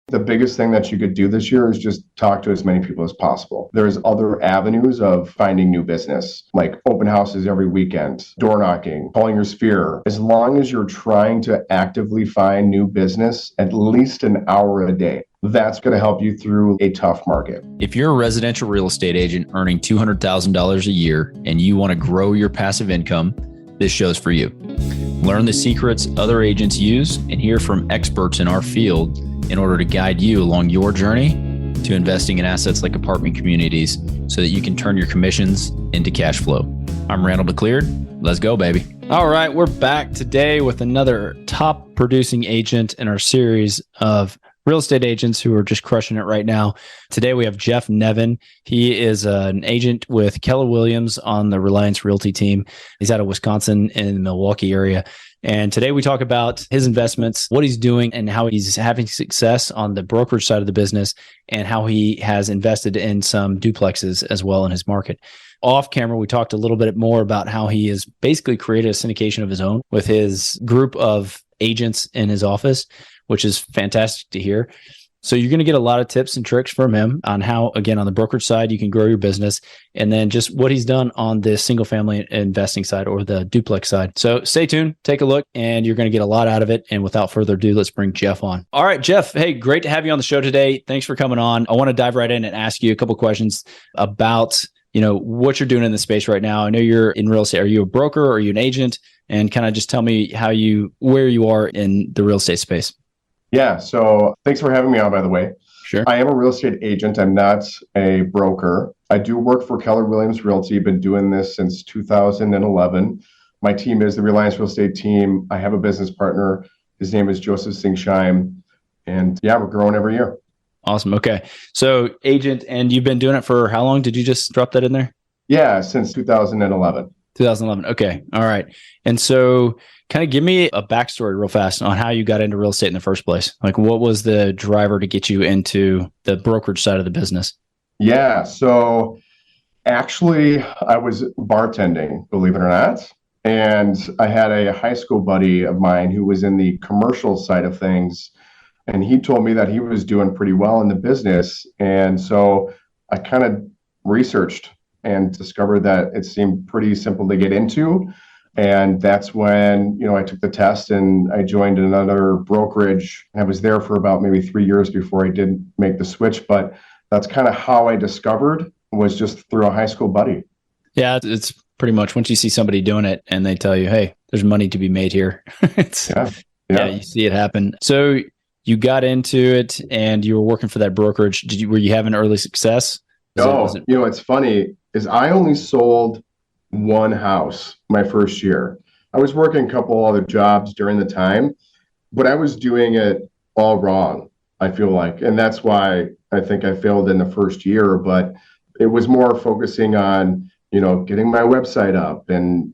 The biggest thing that you could do this year is just talk to as many people as possible. There's other avenues of finding new business, like open houses every weekend, door knocking, calling your sphere. As long as you're trying to actively find new business at least an hour a day, that's going to help you through a tough market. If you're a residential real estate agent earning $200,000 a year and you want to grow your passive income, this show's for you. Learn the secrets other agents use and hear from experts in our field in order to guide you along your journey to investing in assets like apartment communities so that you can turn your commissions into cash flow. I'm Randall McLeod. Let's go, baby. All right, we're back today with another top producing agent in our series of real estate agents who are just crushing it right now. Today we have Jeff Nevin. He is an agent with Keller Williams on the Reliance Realty Team. He's out of Wisconsin in the Milwaukee area. And today we talk about his investments, what he's doing, and how he's having success on the brokerage side of the business, and how he has invested in some duplexes as well in his market. Off camera, we talked a little bit more about how he has basically created a syndication of his own with his group of agents in his office, which is fantastic to hear. So you're going to get a lot of tips and tricks from him on how, again, on the brokerage side, you can grow your business, and then just what he's done on the single family investing side or the duplex side. So stay tuned, take a look, and you're going to get a lot out of it. And without further ado, let's bring Jeff on. All right, Jeff. Hey, great to have you on the show today. Thanks for coming on. I want to dive right in and ask you a couple questions about, what you're doing in the space right now. I know you're in real estate. Are you a broker or are you an agent? And kind of just tell me where you are in the real estate space. Yeah. So thanks for having me on, by the way. Sure. I am a real estate agent. I'm not a broker. I do work for Keller Williams Realty. Been doing this since 2011. My team is the Reliance Real Estate Team. I have a business partner. His name is Joseph Singsheim. And yeah, we're growing every year. Awesome. Okay. So agent, and you've been doing it for how long? Did you just drop that in there? Yeah, since 2011. 2011. Okay. All right. And so kind of give me a backstory real fast on how you got into real estate in the first place. Like, what was the driver to get you into the brokerage side of the business? Yeah. So actually, I was bartending, believe it or not. And I had a high school buddy of mine who was in the commercial side of things. And he told me that he was doing pretty well in the business. And so I kind of researched and discovered that it seemed pretty simple to get into. And that's when, I took the test and I joined another brokerage. I was there for about maybe 3 years before I did make the switch. But that's kind of how I discovered, was just through a high school buddy. Yeah, it's pretty much once you see somebody doing it and they tell you, hey, there's money to be made here. Yeah, you see it happen. So you got into it and you were working for that brokerage. Were you having early success? No, it's funny is I only sold one house my first year. I was working a couple other jobs during the time, but I was doing it all wrong, I feel like. And that's why I think I failed in the first year, but it was more focusing on, getting my website up and,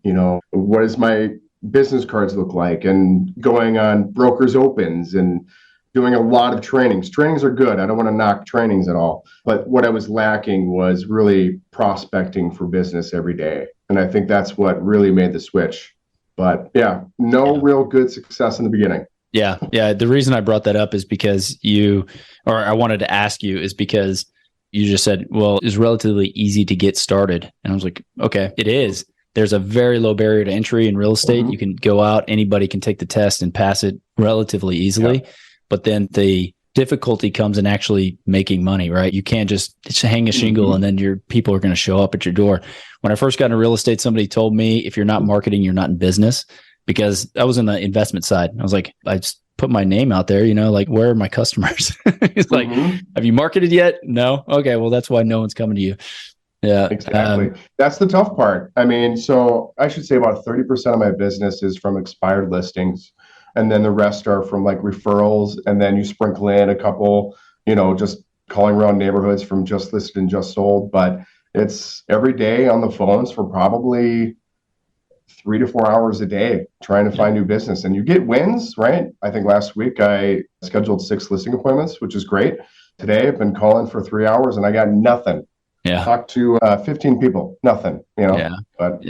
what does my business cards look like, and going on brokers opens and doing a lot of trainings. Trainings are good. I don't want to knock trainings at all. But what I was lacking was really prospecting for business every day. And I think that's what really made the switch. But no real good success in the beginning. Yeah. The reason I brought that up is because I wanted to ask you is because you just said, well, it's relatively easy to get started. And I was like, okay, it is. There's a very low barrier to entry in real estate. Mm-hmm. You can go out, anybody can take the test and pass it relatively easily. Yeah. But then the difficulty comes in actually making money, right? You can't just hang a shingle and then your people are going to show up at your door. When I first got into real estate, somebody told me, if you're not marketing, you're not in business, because I was in the investment side. I was like, I just put my name out there, like, where are my customers? It's like, have you marketed yet? No. Okay. Well, that's why no one's coming to you. Yeah, exactly. That's the tough part. I mean, so I should say about 30% of my business is from expired listings. And then the rest are from like referrals. And then you sprinkle in a couple, just calling around neighborhoods from just listed and just sold. But it's every day on the phones for probably 3 to 4 hours a day trying to find new business. And you get wins, right? I think last week I scheduled 6 listing appointments, which is great. Today I've been calling for 3 hours and I got nothing. Yeah. Talked to 15 people, nothing, Yeah. But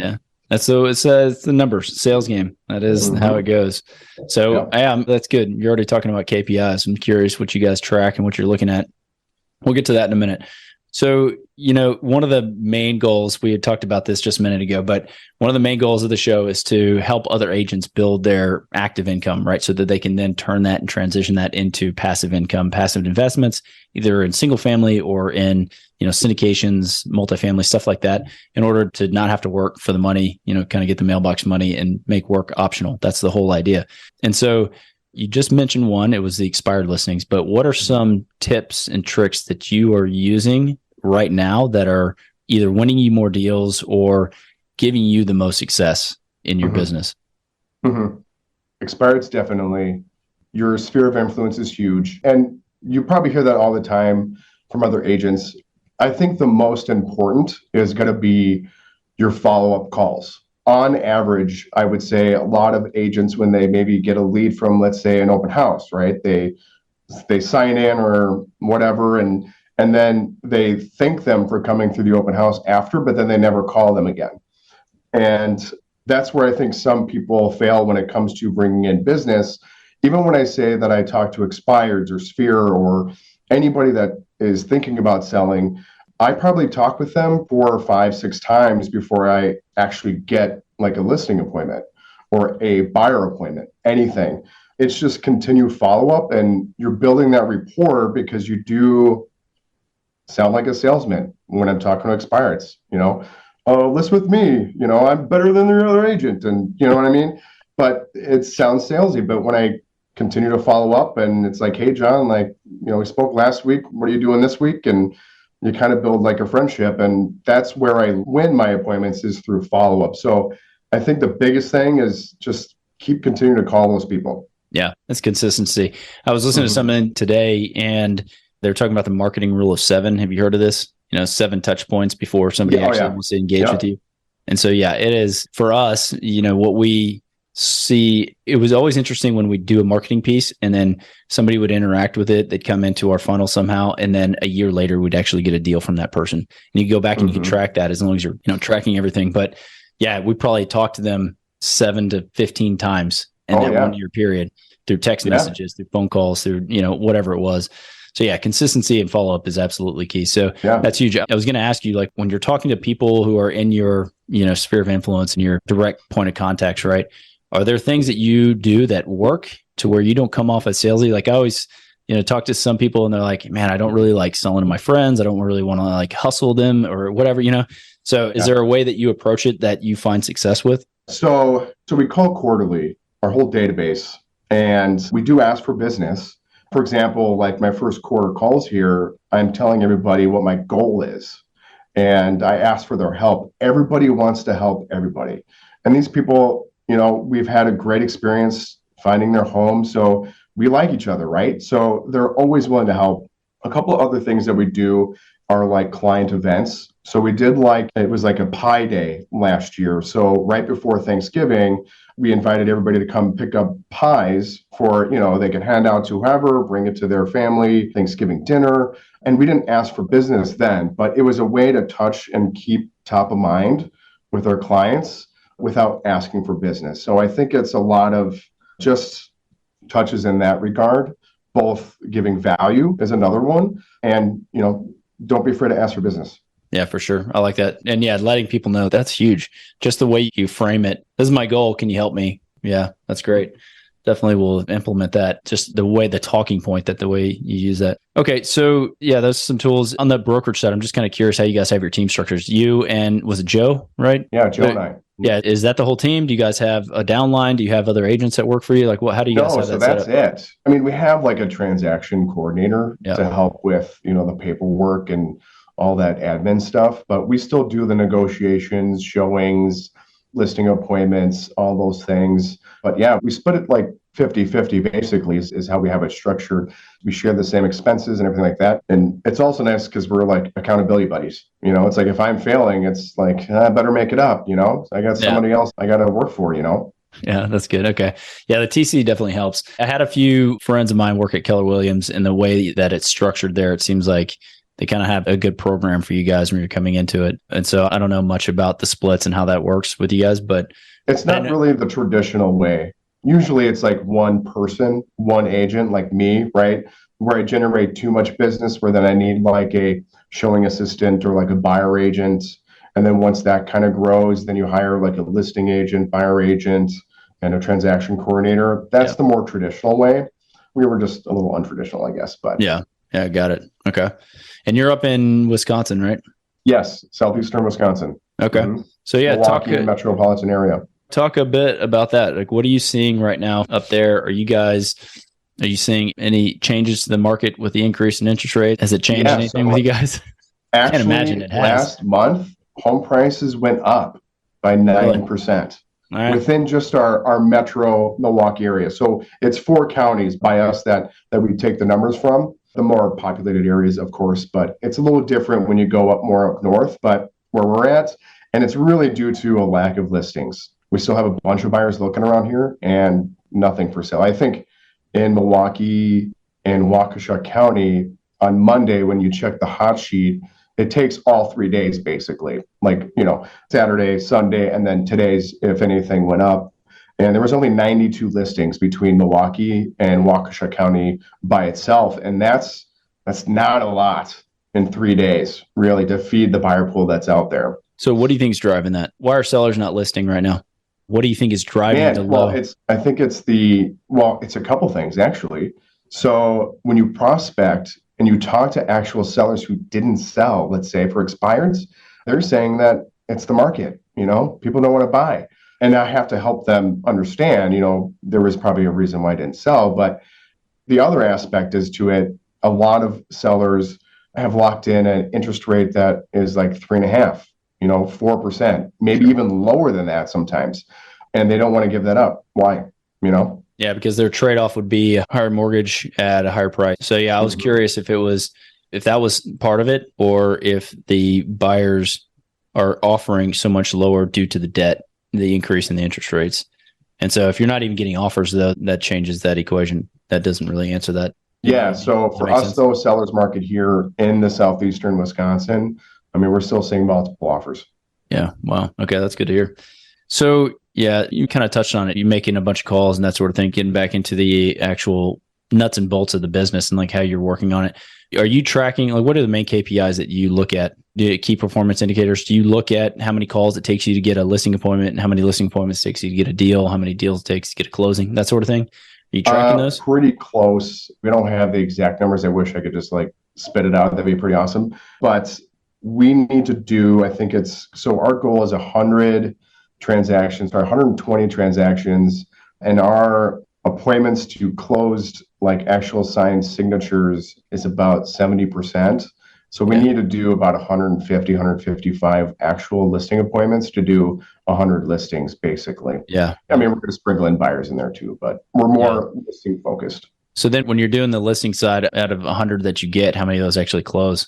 It's the numbers, sales game. That is how it goes. So that's good. You're already talking about KPIs. I'm curious what you guys track and what you're looking at. We'll get to that in a minute. So, one of the main goals, we had talked about this just a minute ago, but one of the main goals of the show is to help other agents build their active income, right? So that they can then turn that and transition that into passive income, passive investments, either in single family or in, syndications, multifamily, stuff like that, in order to not have to work for the money, kind of get the mailbox money and make work optional. That's the whole idea. And so you just mentioned one, it was the expired listings, but what are some tips and tricks that you are using right now that are either winning you more deals or giving you the most success in your business? Expired's definitely, your sphere of influence is huge. And you probably hear that all the time from other agents. I think the most important is going to be your follow-up calls. On average, I would say a lot of agents, when they maybe get a lead from, let's say, an open house, right? They sign in or whatever, and then they thank them for coming through the open house after, but then they never call them again. And that's where I think some people fail when it comes to bringing in business. Even when I say that I talk to expireds or Sphere or anybody that is thinking about selling, I probably talk with them 4 or 5, 6 times before I actually get like a listing appointment or a buyer appointment, anything. It's just continued follow-up, and you're building that rapport because you do sound like a salesman when I'm talking to expireds, list with me, I'm better than the other agent, and you know what I mean? But it sounds salesy, but when I continue to follow up and it's like, hey, John, we spoke last week, what are you doing this week? And you kind of build like a friendship, and that's where I win my appointments is through follow-up. So I think the biggest thing is just keep continuing to call those people. Yeah, that's consistency. I was listening to something today, and they're talking about the marketing rule of 7. Have you heard of this? 7 touch points before somebody wants to engage with you. And so, it is for us, what we see. It was always interesting when we do a marketing piece and then somebody would interact with it. They'd come into our funnel somehow. And then a year later, we'd actually get a deal from that person. And you go back and you can track that as long as you're, tracking everything. But we probably talked to them 7 to 15 times in that 1 year period through text messages, through phone calls, through, whatever it was. So consistency and follow-up is absolutely key. So that's huge. I was going to ask you, like, when you're talking to people who are in your, sphere of influence and your direct point of contacts, right? Are there things that you do that work to where you don't come off as salesy? Like I always, talk to some people and they're like, man, I don't really like selling to my friends. I don't really want to like hustle them or whatever, So is there a way that you approach it that you find success with? So we call quarterly our whole database, and we do ask for business. For example, like my first quarter calls here, I'm telling everybody what my goal is. And I ask for their help. Everybody wants to help everybody. And these people, we've had a great experience finding their home. So we like each other, right? So they're always willing to help. A couple of other things that we do are like client events. So we did it was like a pie day last year. So right before Thanksgiving, we invited everybody to come pick up pies for, they could hand out to whoever, bring it to their family, Thanksgiving dinner. And we didn't ask for business then, but it was a way to touch and keep top of mind with our clients without asking for business. So I think it's a lot of just touches in that regard, both giving value is another one. And, don't be afraid to ask for business. Yeah, for sure. I like that. And letting people know, that's huge. Just the way you frame it. This is my goal. Can you help me? Yeah, that's great. Definitely will implement that. Just the way, the talking point, that the way you use that. Okay. So those are some tools on the brokerage side. I'm just kind of curious how you guys have your team structures. You and was it Joe, right? Yeah, Joe and I. Yeah. Is that the whole team? Do you guys have a downline? Do you have other agents that work for you? Like how do you guys have that set up? No, so that's it. I mean, we have like a transaction coordinator to help with, the paperwork and all that admin stuff, but we still do the negotiations, showings, listing appointments, all those things. But we split it like 50-50 basically is how we have it structured. We share the same expenses and everything like that. And it's also nice because we're like accountability buddies. It's like if I'm failing, it's like, I better make it up, I got somebody else I got to work for, Yeah, that's good. Okay. Yeah, the TC definitely helps. I had a few friends of mine work at Keller Williams, and the way that it's structured there, it seems like they kind of have a good program for you guys when you're coming into it. And so I don't know much about the splits and how that works with you guys, but it's not really the traditional way. Usually it's like one person, one agent like me, right? Where I generate too much business where then I need like a showing assistant or like a buyer agent. And then once that kind of grows, then you hire like a listing agent, buyer agent, and a transaction coordinator. That's the more traditional way. We were just a little untraditional, I guess, but yeah, got it. Okay. And you're up in Wisconsin, right? Yes, southeastern Wisconsin. Okay. Mm-hmm. So yeah, Milwaukee metropolitan area. Talk a bit about that. Like, what are you seeing right now up there? Are you seeing any changes to the market with the increase in interest rate? Has it changed anything with you guys? Actually, I can't imagine it has. Last month, home prices went up by 9%. Right. Within just our metro Milwaukee area. So it's 4 counties by us that we take the numbers from, the more populated areas, of course, but it's a little different when you go up more up north, but where we're at, and it's really due to a lack of listings. We still have a bunch of buyers looking around here and nothing for sale. I think in Milwaukee and Waukesha County on Monday, when you check the hot sheet, it takes all 3 days basically, like, Saturday, Sunday, and then today's, if anything, went up. And there was only 92 listings between Milwaukee and Waukesha County by itself. And that's not a lot in 3 days, really, to feed the buyer pool that's out there. So what do you think is driving that? Why are sellers not listing right now? What do you think is driving the low? I think it's a couple things, actually. So when you prospect and you talk to actual sellers who didn't sell, let's say for expireds, they're saying that it's the market, people don't want to buy. And I have to help them understand, there was probably a reason why I didn't sell. But the other aspect is to it, a lot of sellers have locked in an interest rate that is like 3.5%, 4%, maybe even lower than that sometimes. And they don't want to give that up. Why? Yeah, because their trade-off would be a higher mortgage at a higher price. So yeah, I was curious if that was part of it, or if the buyers are offering so much lower due to the debt, the increase in the interest rates. And so if you're not even getting offers, though, that changes that equation. That doesn't really answer that. Yeah. So for us, though, sellers market here in the southeastern Wisconsin, we're still seeing multiple offers. Yeah. Wow. Okay. That's good to hear. So yeah, you kind of touched on it. You're making a bunch of calls and that sort of thing, getting back into the actual nuts and bolts of the business and like how you're working on it. Are you tracking, like, what are the main KPIs that you look at? Key performance indicators? Do you look at how many calls it takes you to get a listing appointment, and how many listing appointments it takes you to get a deal, how many deals it takes to get a closing, that sort of thing? Are you tracking those? Pretty close. We don't have the exact numbers. I wish I could just like spit it out. That'd be pretty awesome. But we need to do, so our goal is 100 transactions, or 120 transactions, and our appointments to closed, like actual signed signatures, is about 70%. So we need to do about 150, 155 actual listing appointments to do 100 listings, basically. Yeah. We're going to sprinkle in buyers in there too, but we're more listing focused. So then when you're doing the listing side, out of 100 that you get, how many of those actually close?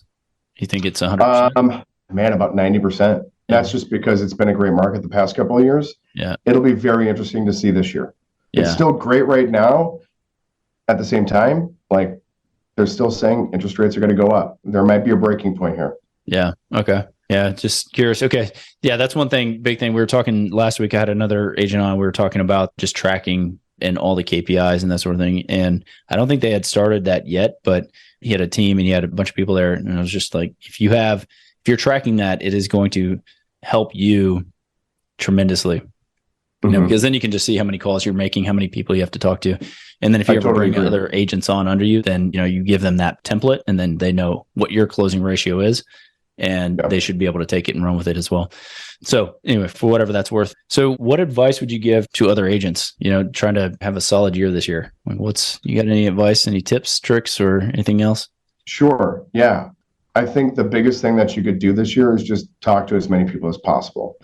You think it's 100%? About 90%. That's just because it's been a great market the past couple of years. Yeah. It'll be very interesting to see this year. Yeah. It's still great right now. At the same time, like, they're still saying interest rates are going to go up. There might be a breaking point here. Yeah. Okay. Yeah. Just curious. Okay. Yeah. That's one thing, big thing. We were talking last week. I had another agent on. We were talking about just tracking and all the KPIs and that sort of thing. And I don't think they had started that yet, but he had a team and he had a bunch of people there. And I was just like, if you're tracking that, it is going to help you tremendously. Because then you can just see how many calls you're making, how many people you have to talk to. And then if you ever bring other agents on under you, then, you give them that template and then they know what your closing ratio is, and they should be able to take it and run with it as well. So anyway, for whatever that's worth. So what advice would you give to other agents, trying to have a solid year this year? Like, you got any advice, any tips, tricks, or anything else? Sure. Yeah. I think the biggest thing that you could do this year is just talk to as many people as possible.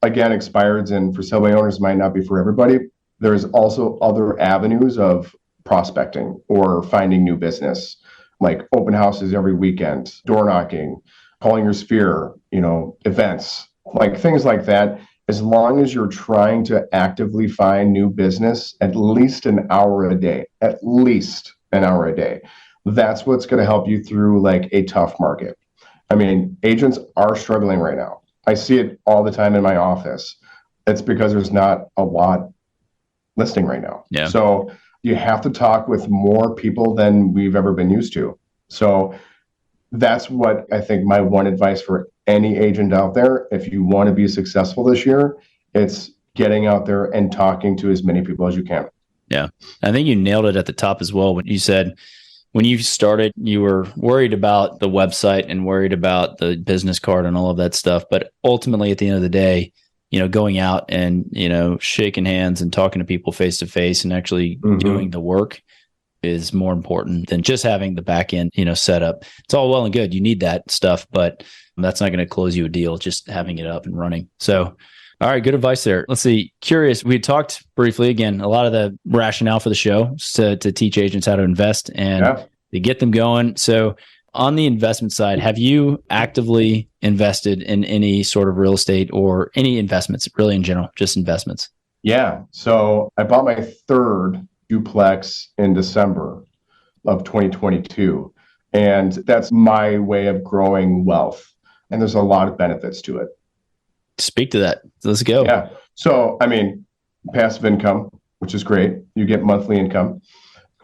Again, expireds and for sale by owners might not be for everybody. There's also other avenues of prospecting or finding new business, like open houses every weekend, door knocking, calling your sphere, events, like things like that. As long as you're trying to actively find new business, at least an hour a day, That's what's going to help you through like a tough market. I mean, agents are struggling right now. I see it all the time in my office. It's because there's not a lot listing right now. Yeah. So you have to talk with more people than we've ever been used to. So that's what I think my one advice for any agent out there, if you want to be successful this year, it's getting out there and talking to as many people as you can. Yeah. I think you nailed it at the top as well when you said, when you started, you were worried about the website and worried about the business card and all of that stuff. But ultimately, at the end of the day, going out and, shaking hands and talking to people face to face and actually doing the work is more important than just having the back end, set up. It's all well and good. You need that stuff, but that's not going to close you a deal, just having it up and running. So, all right, good advice there. Let's see. Curious, we talked briefly, again, a lot of the rationale for the show is to teach agents how to invest and to get them going. So on the investment side, have you actively invested in any sort of real estate or any investments, really in general, just investments? Yeah. So I bought my third duplex in December of 2022. And that's my way of growing wealth. And there's a lot of benefits to it. Speak to that. Let's go. Yeah. So, I mean, passive income, which is great. You get monthly income.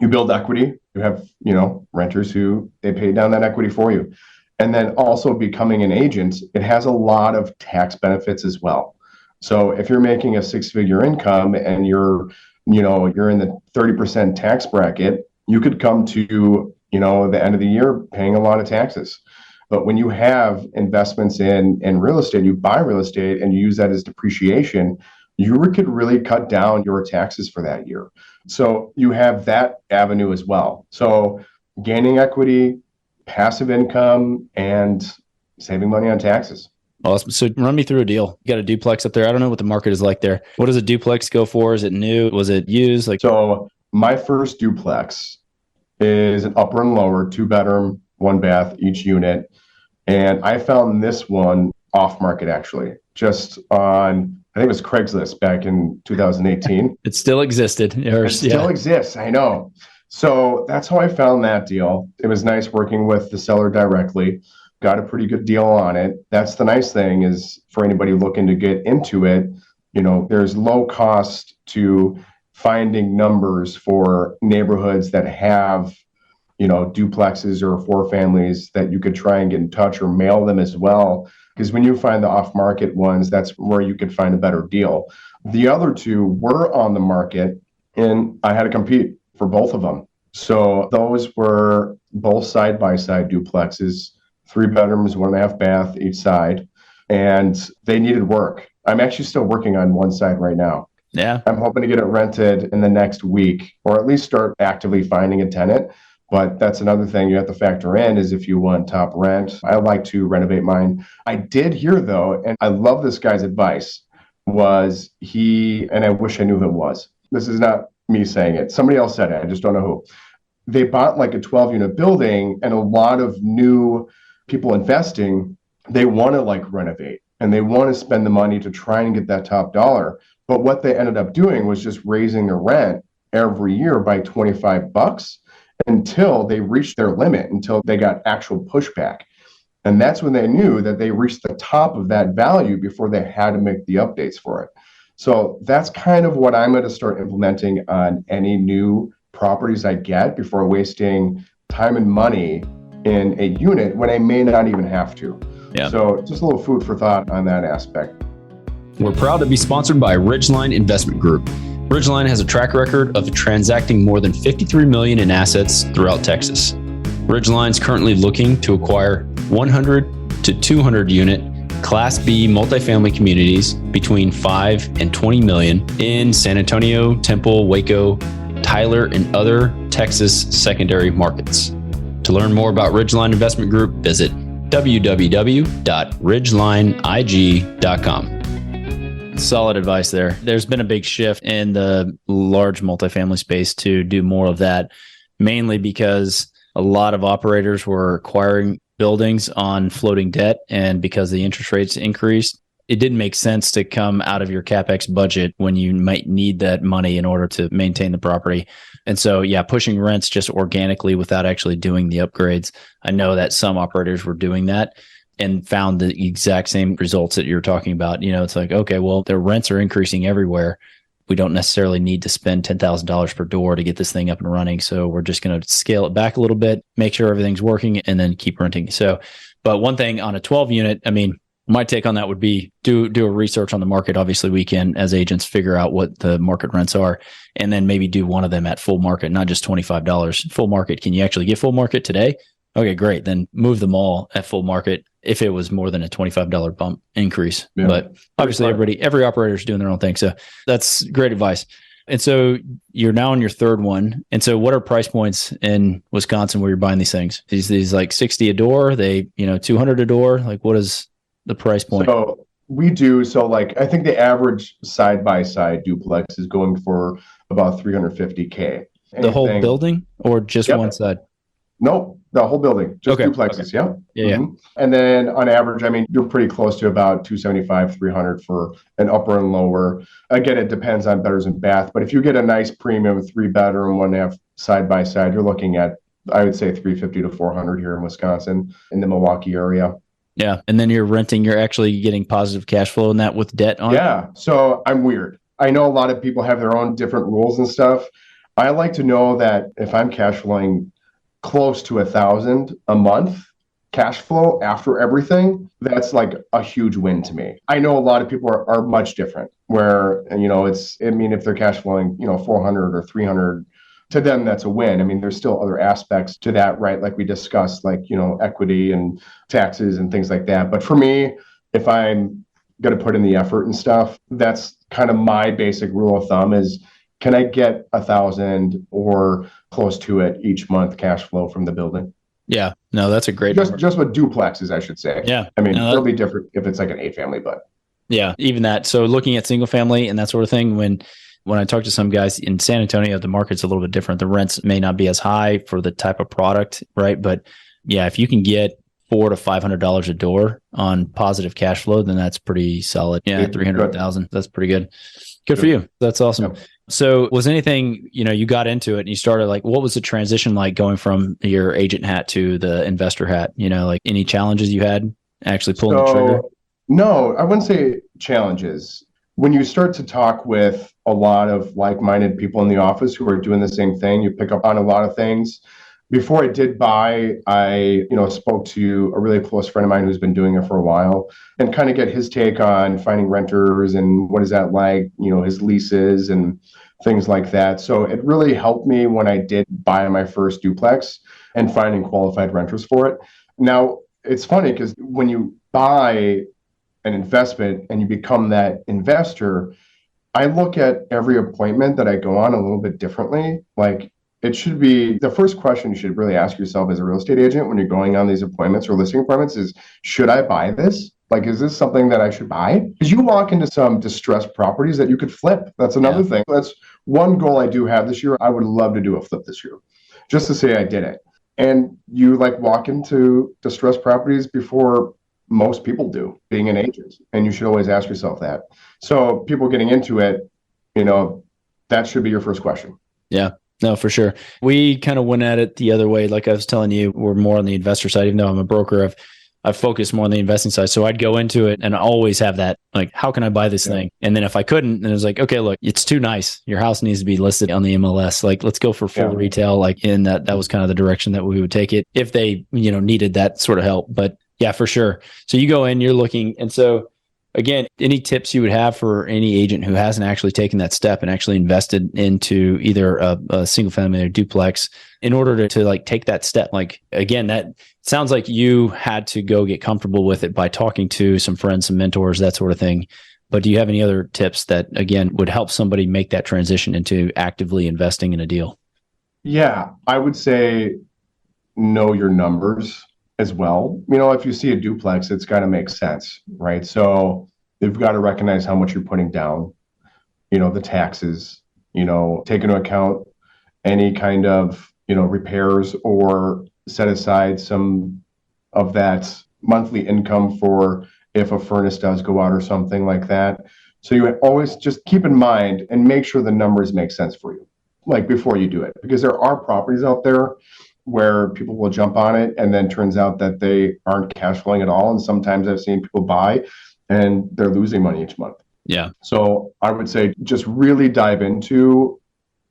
You build equity. You have, renters who they pay down that equity for you. And then also becoming an agent, it has a lot of tax benefits as well. So if you're making a 6-figure income and you're in the 30% tax bracket, you could come to, the end of the year paying a lot of taxes. But when you have investments in real estate, you buy real estate and you use that as depreciation, you could really cut down your taxes for that year. So you have that avenue as well. So gaining equity, passive income, and saving money on taxes. Awesome. So run me through a deal. You got a duplex up there. I don't know what the market is like there. What does a duplex go for? Is it new? Was it used? So my first duplex is an upper and lower, 2-bedroom, 1-bath each unit. And I found this one off market, actually, just on, I think it was Craigslist back in 2018. It still existed. It still exists. I know. So that's how I found that deal. It was nice working with the seller directly. Got a pretty good deal on it. That's the nice thing is for anybody looking to get into it, there's low cost to finding numbers for neighborhoods that have duplexes or 4 families that you could try and get in touch or mail them as well. Because when you find the off-market ones, that's where you could find a better deal. The other 2 were on the market and I had to compete for both of them. So those were both side-by-side duplexes, 3 bedrooms, 1.5 bath each side, and they needed work. I'm actually still working on one side right now. Yeah. I'm hoping to get it rented in the next week or at least start actively finding a tenant. But that's another thing you have to factor in is if you want top rent. I like to renovate mine. I did hear though, and I love this guy's advice, was and I wish I knew who it was. This is not me saying it. Somebody else said it. I just don't know who. They bought like a 12-unit building and a lot of new people investing, they want to like renovate and they want to spend the money to try and get that top dollar. But what they ended up doing was just raising their rent every year by $25 until they reached their limit, until they got actual pushback. And that's when they knew that they reached the top of that value before they had to make the updates for it. So that's kind of what I'm going to start implementing on any new properties I get before wasting time and money in a unit when I may not even have to. Yeah. So just a little food for thought on that aspect. We're proud to be sponsored by Ridgeline Investment Group. Ridgeline has a track record of transacting more than $53 million in assets throughout Texas. Ridgeline is currently looking to acquire 100 to 200 unit Class B multifamily communities between 5 and 20 million in San Antonio, Temple, Waco, Tyler, and other Texas secondary markets. To learn more about Ridgeline Investment Group, visit www.ridgelineig.com. Solid advice there. There's been a big shift in the large multifamily space to do more of that, mainly because a lot of operators were acquiring buildings on floating debt, and because the interest rates increased, it didn't make sense to come out of your CapEx budget when you might need that money in order to maintain the property. And so, yeah, pushing rents just organically without actually doing the upgrades. I know that some operators were doing that and found the exact same results that you're talking about. It's like, okay, well, their rents are increasing everywhere. We don't necessarily need to spend $10,000 per door to get this thing up and running. So we're just going to scale it back a little bit, make sure everything's working, and then keep renting. So, but one thing on a 12 unit, I mean, my take on that would be do a research on the market. Obviously, we can, as agents, figure out what the market rents are, and then maybe do one of them at full market, not just $25. Full market. Can you actually get full market today? Okay, great. Then move them all at full market if it was more than a $25 bump increase. Yeah. But obviously, every operator is doing their own thing. So that's great advice. And so you're now on your third one. And so what are price points in Wisconsin where you're buying these things? These like 60 a door, they, 200 a door. Like, what is the price point? So we do. So like, I think the average side-by-side duplex is going for about $350K. The whole building or just one side? Nope, the whole building, just duplexes. Okay. Yeah. Mm-hmm. And then on average, I mean, you're pretty close to about 275, 300 for an upper and lower. Again, it depends on bedrooms and bath, but if you get a nice premium 3-bedroom, 1.5 side-by-side, you're looking at, I would say 350 to 400 here in Wisconsin, in the Milwaukee area. Yeah. And then you're actually getting positive cash flow in that with debt on it? Yeah. So I'm weird. I know a lot of people have their own different rules and stuff. I like to know that if I'm cash flowing close to $1,000 a month cash flow after everything, that's like a huge win to me. I know a lot of people are much different where, if they're cash flowing, 400 or 300, to them, that's a win. I mean, there's still other aspects to that, right? Like we discussed, like, equity and taxes and things like that. But for me, if I'm going to put in the effort and stuff, that's kind of my basic rule of thumb is, can I get 1,000 or close to it each month cash flow from the building? Yeah, no, that's a great just with duplexes, I should say. Yeah, I mean, it'll be different if it's like an 8-family, but yeah, even that. So looking at single family and that sort of thing, when I talk to some guys in San Antonio, the market's a little bit different. The rents may not be as high for the type of product, right? But yeah, if you can get $400 to $500 a door on positive cash flow, then that's pretty solid. Yeah, 300,000. That's pretty good. Good for you. That's awesome. Yep. So was anything, you got into it and you started, like, what was the transition like going from your agent hat to the investor hat? Like any challenges you had actually pulling the trigger? No, I wouldn't say challenges. When you start to talk with a lot of like-minded people in the office who are doing the same thing, you pick up on a lot of things. Before I did buy, I, spoke to a really close friend of mine who's been doing it for a while and kind of get his take on finding renters and what is that like, his leases and things like that. So it really helped me when I did buy my first duplex and finding qualified renters for it. Now, it's funny because when you buy an investment and you become that investor, I look at every appointment that I go on a little bit differently. Like, it should be the first question you should really ask yourself as a real estate agent when you're going on these appointments or listing appointments is, should I buy this? Like, is this something that I should buy? Because you walk into some distressed properties that you could flip. That's another thing. That's one goal I do have this year. I would love to do a flip this year, just to say I did it. And you walk into distressed properties before most people do, being an agent. And you should always ask yourself that. So people getting into it, that should be your first question. Yeah. No, for sure. We kind of went at it the other way. Like I was telling you, we're more on the investor side, even though I'm a broker. I've focused more on the investing side. So I'd go into it and always have that, like, how can I buy this thing? And then if I couldn't, then it was like, okay, look, it's too nice. Your house needs to be listed on the MLS. Like, let's go for full retail. Like, in that was kind of the direction that we would take it if they, needed that sort of help. But yeah, for sure. So you go in, you're looking. And so again, any tips you would have for any agent who hasn't actually taken that step and actually invested into either a single family or duplex in order to take that step? Like, again, that sounds like you had to go get comfortable with it by talking to some friends, some mentors, that sort of thing. But do you have any other tips that, again, would help somebody make that transition into actively investing in a deal? Yeah, I would say know your numbers as well. If you see a duplex, it's got to make sense, right? So you've got to recognize how much you're putting down, the taxes, take into account any kind of, repairs, or set aside some of that monthly income for if a furnace does go out or something like that. So you always just keep in mind and make sure the numbers make sense for you. like before you do it, because there are properties out there where people will jump on it and then turns out that they aren't cash flowing at all. And sometimes I've seen people buy and they're losing money each month. Yeah. So I would say just really dive into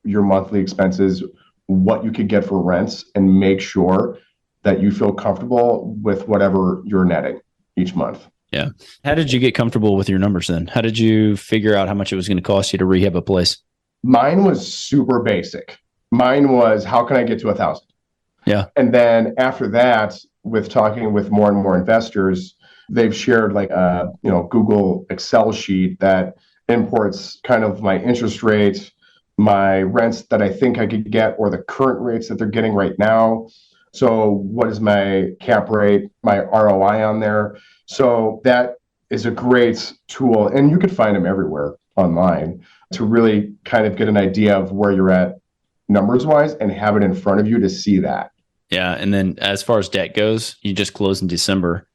your monthly expenses, what you could get for rents, and make sure that you feel comfortable with whatever you're netting each month. Yeah. How did you get comfortable with your numbers then? How did you figure out how much it was going to cost you to rehab a place? Mine was super basic. Mine was, how can I get to 1,000? Yeah. And then after that, with talking with more and more investors, they've shared like a Google Excel sheet that imports kind of my interest rate, my rents that I think I could get, or the current rates that they're getting right now. So what is my cap rate, my ROI on there? So that is a great tool, and you could find them everywhere online to really kind of get an idea of where you're at numbers wise and have it in front of you to see that. Yeah. And then as far as debt goes, you just closed in December.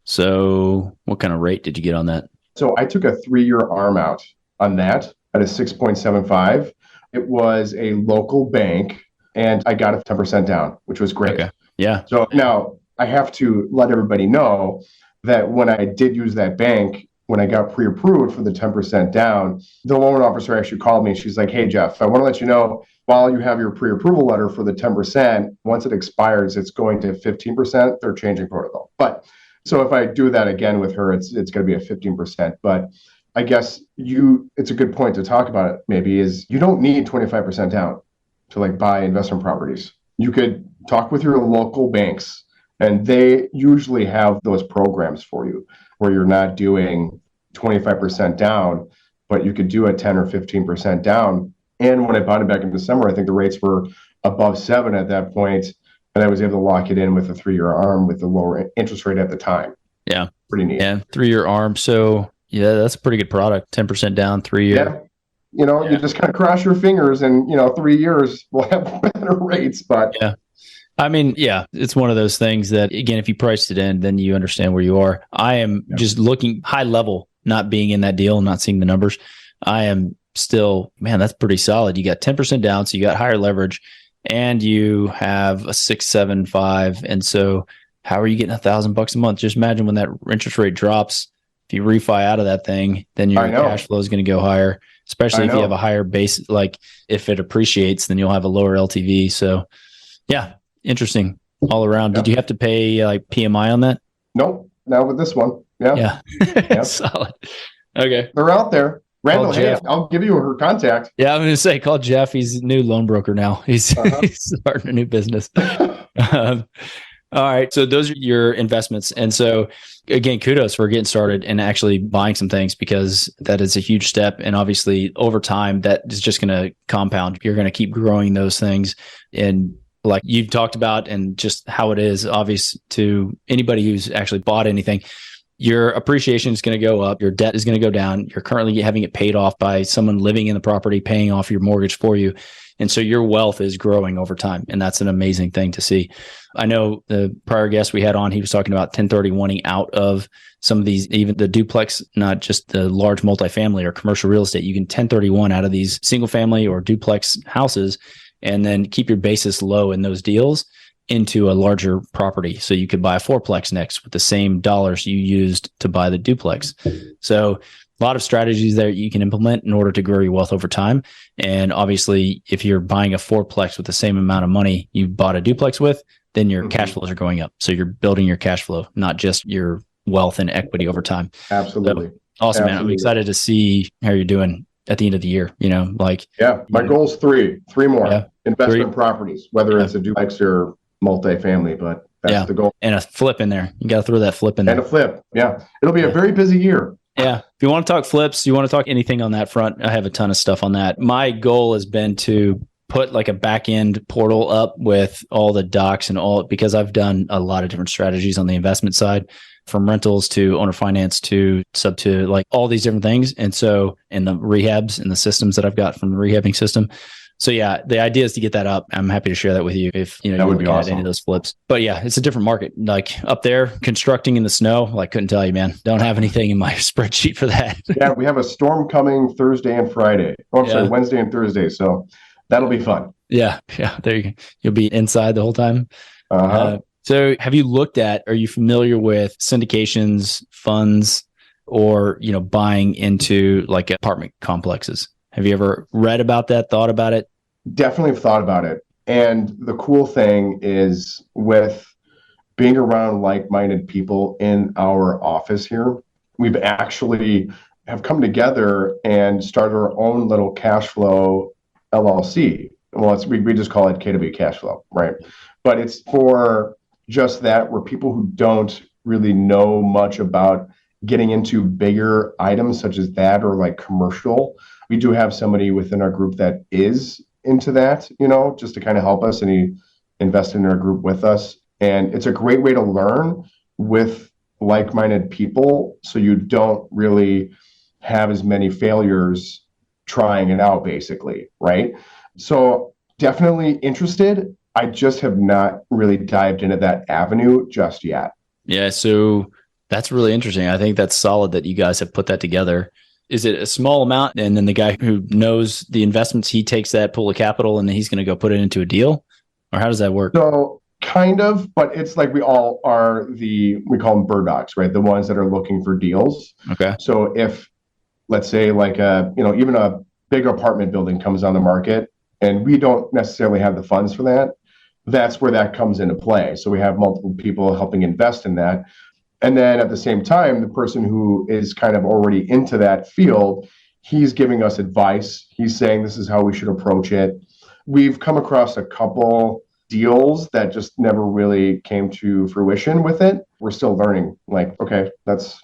So what kind of rate did you get on that? So I took a 3-year arm out on that at a 6.75. It was a local bank and I got a 10% down, which was great. Okay. Yeah. So now I have to let everybody know that when I did use that bank, when I got pre-approved for the 10% down, the loan officer actually called me. She's like, hey, Jeff, I want to let you know, while you have your pre-approval letter for the 10%, once it expires, it's going to 15%. They're changing protocol. But so if I do that again with her, it's going to be a 15%. But I guess it's a good point to talk about it maybe is you don't need 25% down to like buy investment properties. You could talk with your local banks and they usually have those programs for you where you're not doing 25% down, but you could do a 10 or 15% down. And when I bought it back in December, I think the rates were above 7 at that point, and I was able to lock it in with a 3-year arm with the lower interest rate at the time. Yeah. Pretty neat. Yeah. 3-year arm. So yeah, that's a pretty good product. 10% down, 3 year. Yeah. You just kind of cross your fingers and, 3 years we'll have better rates, but yeah. I mean, yeah, it's one of those things that, again, if you priced it in, then you understand where you are. I am just looking high level, not being in that deal, not seeing the numbers. I am still, man, that's pretty solid. You got 10% down, so you got higher leverage, and you have a 6.75. And so how are you getting $1,000 a month? Just imagine when that interest rate drops, if you refi out of that thing, then your cash flow is going to go higher, especially if you have a higher base. Like if it appreciates, then you'll have a lower LTV. So yeah. Interesting all around. Did you have to pay like PMI on that? Nope. Not with this one. Yeah. Yeah. Solid. Okay. They're out there. Randall, hey, I'll give you her contact. Yeah, I'm going to say, call Jeff. He's a new loan broker now. He's starting a new business. All right. So those are your investments. And so again, kudos for getting started and actually buying some things, because that is a huge step. And obviously over time, that is just going to compound. You're going to keep growing those things. And like you've talked about, and just how it is obvious to anybody who's actually bought anything, your appreciation is going to go up. Your debt is going to go down. You're currently having it paid off by someone living in the property, paying off your mortgage for you. And so your wealth is growing over time. And that's an amazing thing to see. I know the prior guest we had on, he was talking about 1031ing out of some of these, even the duplex, not just the large multifamily or commercial real estate. You can 1031 out of these single family or duplex houses, and then keep your basis low in those deals into a larger property. So you could buy a fourplex next with the same dollars you used to buy the duplex. So a lot of strategies there you can implement in order to grow your wealth over time. And obviously, if you're buying a fourplex with the same amount of money you bought a duplex with, then your cash flows are going up. So you're building your cash flow, not just your wealth and equity over time. Absolutely. So, awesome, man. I'm excited to see how you're doing at the end of the year, my goal is three more investment properties, whether it's a duplex or multifamily, but that's the goal. And a flip in there. You got to throw that flip in there. And a flip. Yeah. It'll be a very busy year. Yeah. If you want to talk flips, you want to talk anything on that front, I have a ton of stuff on that. My goal has been to put like a back end portal up with all the docs and all, because I've done a lot of different strategies on the investment side, from rentals to owner finance to sub to like all these different things. And so, and the rehabs and the systems that I've got from the rehabbing system. So yeah, the idea is to get that up. I'm happy to share that with you if you would be awesome. At any of those flips. But yeah, it's a different market. Like up there, constructing in the snow, like couldn't tell you, man. Don't have anything in my spreadsheet for that. Yeah, we have a storm coming Thursday and Friday. Oh, I'm sorry, Wednesday and Thursday. So That'll be fun. Yeah. Yeah. There you go. You'll be inside the whole time. So have you looked at, are you familiar with syndications, funds, or, buying into like apartment complexes? Have you ever read about that, thought about it? Definitely thought about it. And the cool thing is with being around like-minded people in our office here, we've actually have come together and started our own little cash flow LLC. Well, we just call it KW Cash Flow, right? But it's for just that, where people who don't really know much about getting into bigger items such as that, or like commercial. We do have somebody within our group that is into that, just to kind of help us, and he invested in our group with us. And it's a great way to learn with like-minded people, so you don't really have as many failures trying it out, basically, right? So definitely interested. I just have not really dived into that avenue just yet. Yeah, so that's really interesting. I think that's solid that you guys have put that together. Is it a small amount, and then the guy who knows the investments, he takes that pool of capital and then he's going to go put it into a deal? Or how does that work? So kind of, but it's like we all are we call them bird dogs, right? The ones that are looking for deals. Okay. So if, let's say like even a big apartment building comes on the market and we don't necessarily have the funds for that, that's where that comes into play. So we have multiple people helping invest in that. And then at the same time, the person who is kind of already into that field, he's giving us advice. He's saying this is how we should approach it. We've come across a couple deals that just never really came to fruition with it. We're still learning, like, okay, that's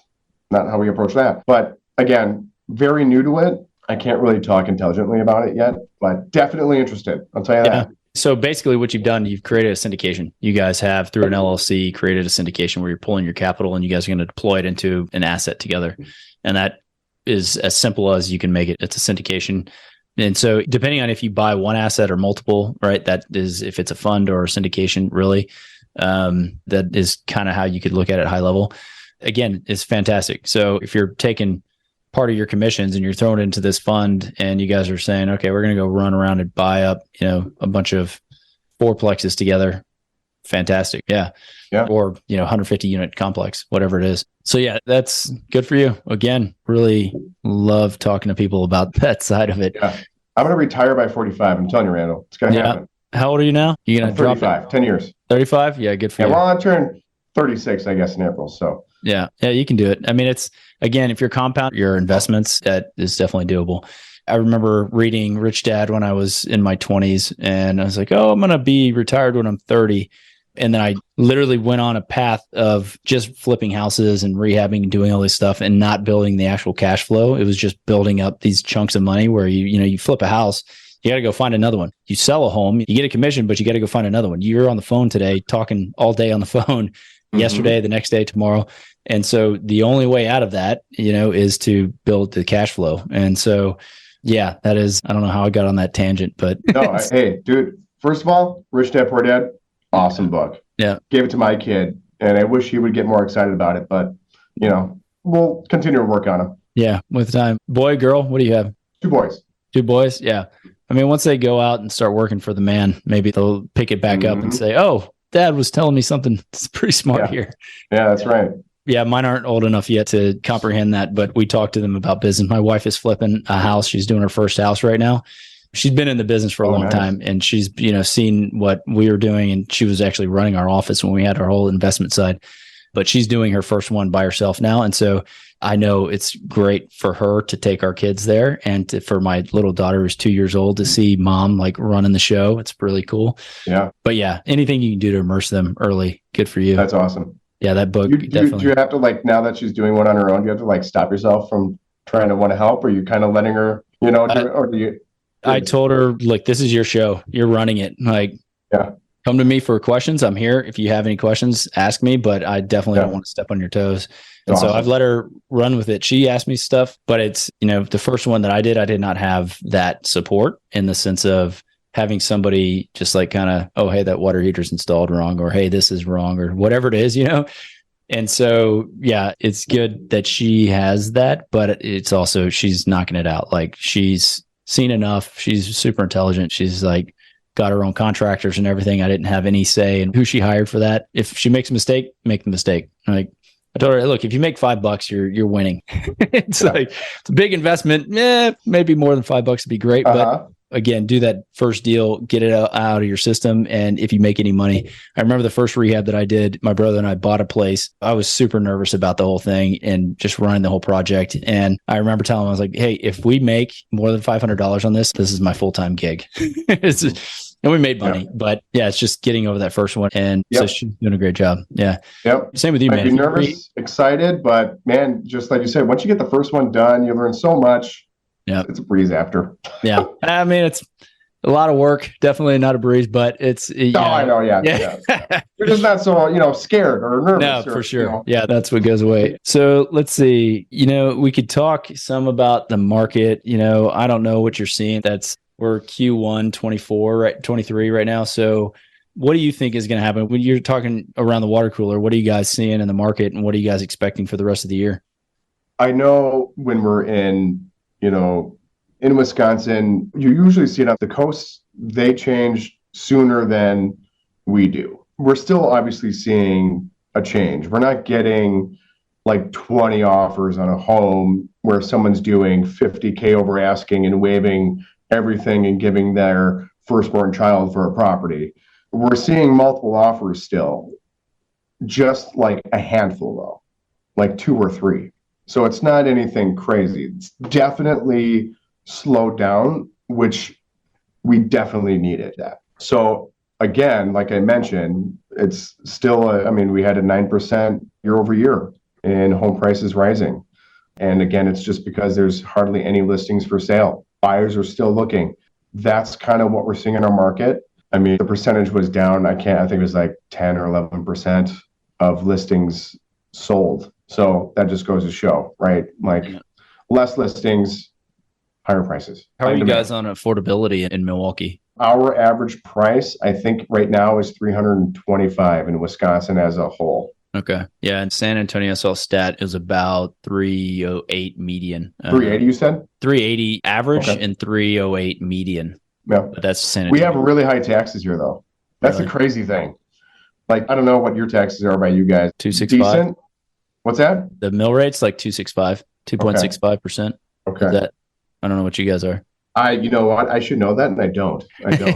not how we approach that. But again, very new to it. I can't really talk intelligently about it yet, but definitely interested. I'll tell you that. So basically what you've done, you've created a syndication. You guys have, through an LLC, created a syndication where you're pulling your capital and you guys are going to deploy it into an asset together. And that is as simple as you can make it. It's a syndication. And so depending on if you buy one asset or multiple, right, that is, if it's a fund or a syndication, really, that is kind of how you could look at it high level. Again, it's fantastic. So if you're taking part of your commissions and you're throwing it into this fund and you guys are saying, okay, we're going to go run around and buy up, a bunch of fourplexes together. Fantastic. Yeah. Or, 150 unit complex, whatever it is. So yeah, that's good for you. Again, really love talking to people about that side of it. Yeah. I'm going to retire by 45. I'm telling you, Randall, it's going to happen. How old are you now? You're going to drop 35, 10 years. 35? Yeah. Good for you. Well, I turned 36, I guess, in April. So yeah, you can do it. I mean, it's, again, if you're compound your investments, that is definitely doable. I remember reading Rich Dad when I was in my 20s, and I was like, oh, I'm going to be retired when I'm 30. And then I literally went on a path of just flipping houses and rehabbing and doing all this stuff and not building the actual cash flow. It was just building up these chunks of money where you flip a house, you got to go find another one. You sell a home, you get a commission, but you got to go find another one. You're on the phone today, talking all day on the phone, yesterday, the next day, tomorrow. And so the only way out of that, is to build the cash flow. And so, yeah, that is, I don't know how I got on that tangent, but. No, hey, dude, first of all, Rich Dad Poor Dad, awesome book. Yeah. Gave it to my kid, and I wish he would get more excited about it, but, we'll continue to work on him. Yeah, with time. Boy, girl, what do you have? 2 boys. 2 boys? Yeah. I mean, once they go out and start working for the man, maybe they'll pick it back up and say, oh, Dad was telling me something that's pretty smart here. Yeah, that's right. Yeah, mine aren't old enough yet to comprehend that, but we talk to them about business. My wife is flipping a house. She's doing her first house right now. She's been in the business for a long time, and she's, seen what we were doing, and she was actually running our office when we had our whole investment side, but she's doing her first one by herself now. And so I know it's great for her to take our kids there, and for my little daughter who's 2 years old to see mom like running the show. It's really cool. Yeah. But yeah, anything you can do to immerse them early, good for you. That's awesome. Yeah, that book definitely. Do you have to, now that she's doing one on her own, do you have to stop yourself from trying to want to help? Or are you kind of letting her, or do you? I told her, look, this is your show. You're running it. Come to me for questions. I'm here. If you have any questions, ask me, but I definitely don't want to step on your toes. And so I've let her run with it. She asked me stuff, but it's, the first one that I did not have that support in the sense of having somebody just kind of, oh, hey, that water heater's installed wrong, or hey, this is wrong, or whatever it is, And so, yeah, it's good that she has that, but it's also, she's knocking it out. She's seen enough. She's super intelligent. She's like got her own contractors and everything. I didn't have any say in who she hired for that. If she makes a mistake, make the mistake. Like I told her, look, if you make $5, you're winning. It's like, it's a big investment. Maybe more than $5 would be great. But again, do that first deal, get it out of your system. And if you make any money, I remember the first rehab that I did, my brother and I bought a place. I was super nervous about the whole thing and just running the whole project. And I remember telling him, I was like, hey, if we make more than $500 on this is my full-time gig. And we made money, but yeah, it's just getting over that first one. And so she's doing a great job. Yeah. Yep. Same with you, man. I'd be nervous, excited, but man, just like you said, once you get the first one done, you learn so much. Yeah. It's a breeze after. Yeah. I mean, it's a lot of work. Definitely not a breeze, but it's. I know. Yeah. You're just not so, scared or nervous. No, for sure. Yeah. That's what goes away. So let's see, we could talk some about the market. I don't know what you're seeing. We're Q1 24, right? 23 right now. So what do you think is going to happen when you're talking around the water cooler? What are you guys seeing in the market and what are you guys expecting for the rest of the year? I know when we're in Wisconsin, you usually see it on the coast. They change sooner than we do. We're still obviously seeing a change. We're not getting like 20 offers on a home where someone's doing $50K over asking and waiving everything and giving their firstborn child for a property. We're seeing multiple offers still, just like a handful though, like 2 or 3. So it's not anything crazy. It's definitely slowed down, which we definitely needed that. So again, like I mentioned, it's still, we had a 9% year over year in home prices rising. And again, it's just because there's hardly any listings for sale. Buyers are still looking. That's kind of what we're seeing in our market. The percentage was down. I think it was like 10 or 11% of listings sold. So that just goes to show, right? Like less listings, higher prices. How are you guys on affordability in Milwaukee? Our average price, I think right now is $325 in Wisconsin as a whole. Okay. Yeah. In San Antonio, I saw a stat. It was about 308 median. 380, you said? 380 average and 308 median. Yeah. But that's San Antonio. We have really high taxes here, though. That's the crazy thing. Like, I don't know what your taxes are by you guys. 265. Decent? What's that? The mill rate's like 265, 2.65%. Okay. I don't know what you guys are. You know what? I should know that, and I don't.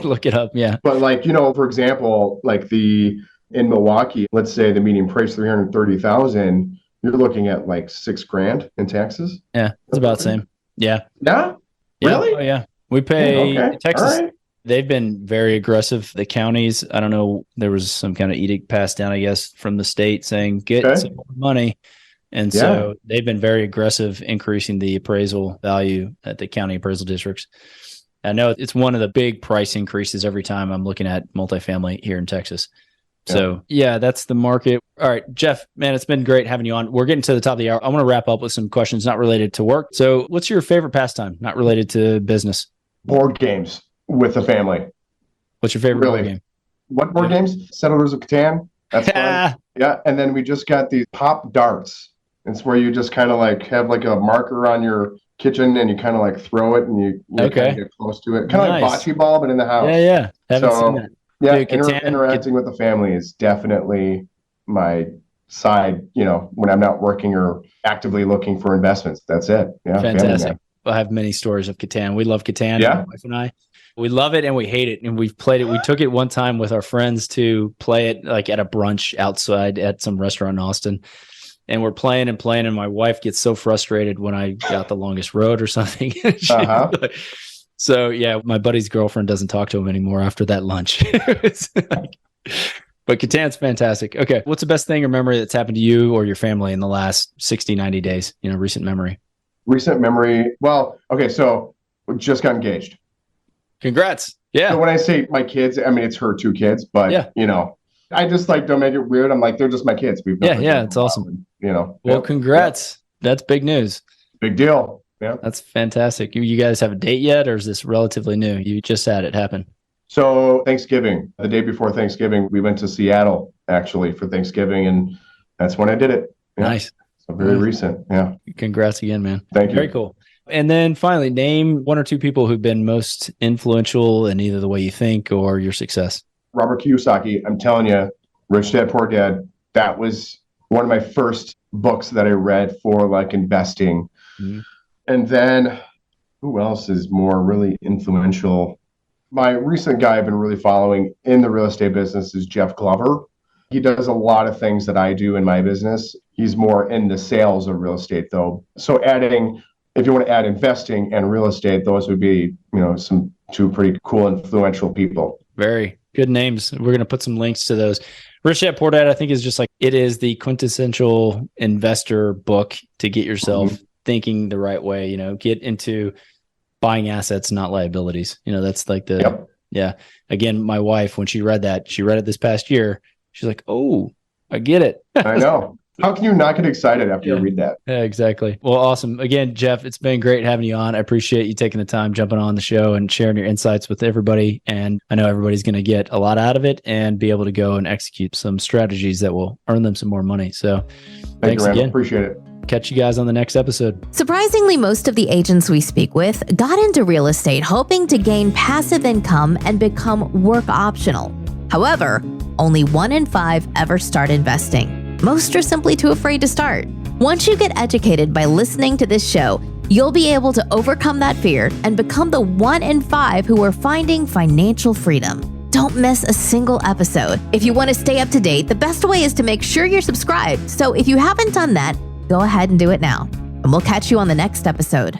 Look it up. Yeah. But like, for example, like in Milwaukee, let's say the median price $330,000, you're looking at like $6,000 in taxes. Yeah, it's about the same. Yeah. Yeah. Really? Oh, yeah. We pay Texas. Right. They've been very aggressive. The counties, I don't know, there was some kind of edict passed down, I guess, from the state saying get some more money. And so they've been very aggressive, increasing the appraisal value at the county appraisal districts. I know it's one of the big price increases every time I'm looking at multifamily here in Texas. So yeah, that's the market. All right, Jeff, man, it's been great having you on. We're getting to the top of the hour. I want to wrap up with some questions not related to work. So what's your favorite pastime, not related to business? Board games with the family. What's your favorite board game? What board games? Settlers of Catan. That's fun. Yeah. And then we just got these pop darts. It's where you just kind of like have like a marker on your kitchen and you kind of like throw it and you kind of get close to it. Kind of like bocce ball, but in the house. Yeah. Haven't seen that. Yeah, interacting with the family is definitely my side, when I'm not working or actively looking for investments. That's it. Yeah, fantastic. I have many stories of Catan. We love Catan, my wife and I. We love it and we hate it. And we've played it. We took it one time with our friends to play it like at a brunch outside at some restaurant in Austin. And we're playing, and my wife gets so frustrated when I got the longest road or something. So yeah, my buddy's girlfriend doesn't talk to him anymore after that lunch. But Catan's fantastic. Okay. What's the best thing or memory that's happened to you or your family in the last 60, 90 days? Recent memory. Recent memory. Well, okay. So we just got engaged. Congrats. Yeah. So when I say my kids, it's her 2 kids, but I just like, don't make it weird. I'm like, they're just my kids. It's awesome. Well, congrats. That's big news. Big deal. Yeah. That's fantastic. You guys have a date yet, or is this relatively new? You just had it happen. So Thanksgiving, the day before Thanksgiving, we went to Seattle actually for Thanksgiving, and that's when I did it. Yeah. Nice. So very recent. Yeah. Congrats again, man. Thank you. Very cool. And then finally, name one or two people who've been most influential in either the way you think or your success. Robert Kiyosaki, I'm telling you, Rich Dad Poor Dad, that was one of my first books that I read for like investing. Mm-hmm. And then who else is more really influential? My recent guy I've been really following in the real estate business is Jeff Glover. He does a lot of things that I do in my business. He's more in the sales of real estate though. So if you want to add investing and real estate, those would be, some two pretty cool, influential people. Very good names. We're going to put some links to those. Rich Dad Poor Dad, I think, is just like, it is the quintessential investor book to get yourself thinking the right way, get into buying assets, not liabilities. That's like yeah. Again, my wife, when she read it this past year. She's like, oh, I get it. I know. How can you not get excited after you read that? Yeah, exactly. Well, awesome. Again, Jeff, it's been great having you on. I appreciate you taking the time, jumping on the show and sharing your insights with everybody. And I know everybody's going to get a lot out of it and be able to go and execute some strategies that will earn them some more money. So thanks again. Appreciate it. Catch you guys on the next episode. Surprisingly, most of the agents we speak with got into real estate hoping to gain passive income and become work optional. However, only 1 in 5 ever start investing. Most are simply too afraid to start. Once you get educated by listening to this show, you'll be able to overcome that fear and become the 1 in 5 who are finding financial freedom. Don't miss a single episode. If you want to stay up to date, the best way is to make sure you're subscribed. So if you haven't done that, go ahead and do it now. And we'll catch you on the next episode.